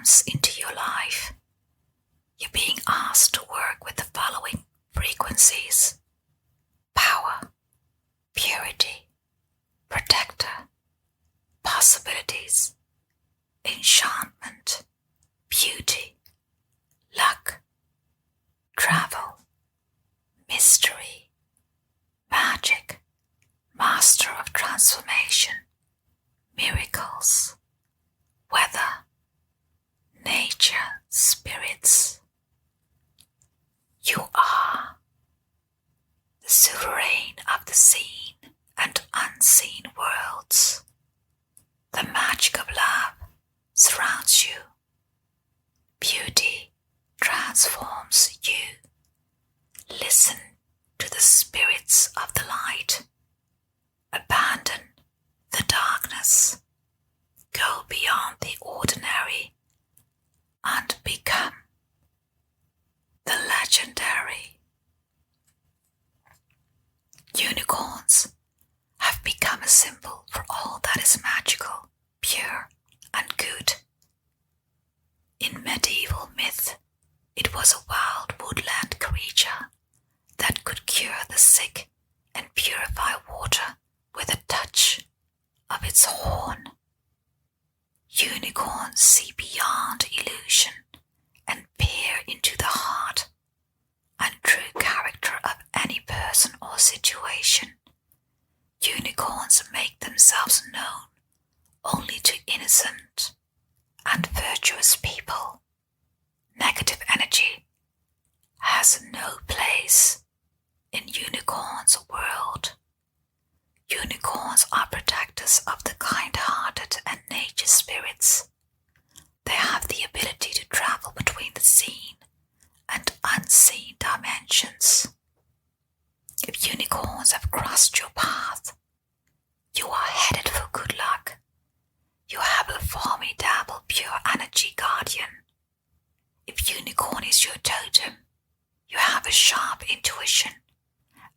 comes into your life, you're being asked to work with the following frequencies: power, purity, protector, possibilities, enchantment, beauty, luck, travel, mystery, magic, master of transformation, miracles, weather, nature, spirits. You are the sovereign of the seen and unseen worlds. The magic of love surrounds you. Beauty transforms you. Listen to the spirits of the light. Abandon the darkness. Go beyond the ordinary and become the legendary. Unicorns have become a symbol for all that is magical, pure, and good. In medieval myth, it was a wild woodland creature that could cure the sick and purify water with a touch of its horn. Unicorns see beyond illusion and peer into the heart and true character of any person or situation. Unicorns make themselves known only to innocent and virtuous people. Negative energy has no place in unicorns' world. Unicorns are protectors of the kind-hearted and nature spirits. They have the ability to travel between the seen and unseen dimensions. If unicorns have crossed your path, you are headed for good luck. You have a formidable pure energy guardian. If unicorn is your totem, you have a sharp intuition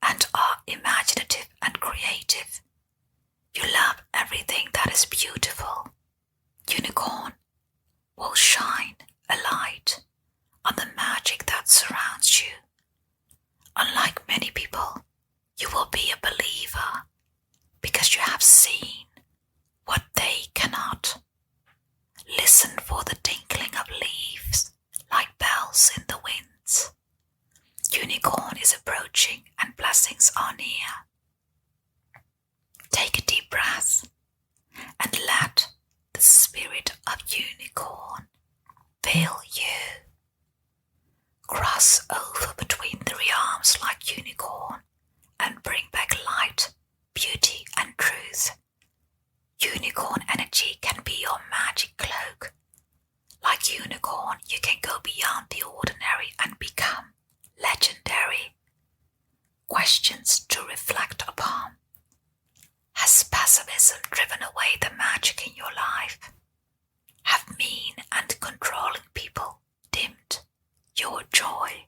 and are imaginative and creative. You love everything that is beautiful. Unicorn will shine a light on the magic that surrounds you. Unlike many people, you will be a believer because you have seen what they cannot. Listen for the tinkling of leaves like bells in the winds. Unicorn is approaching and blessings are near. Take a deep breath and let the spirit of unicorn fill you. Cross over between 3 arms like unicorn and bring back light, beauty and truth. Unicorn energy can be your magic cloak. Like unicorn, you can go beyond the ordinary and become legendary. Questions to reflect upon. Has pessimism driven away the magic in your life? Have mean and controlling people dimmed your joy?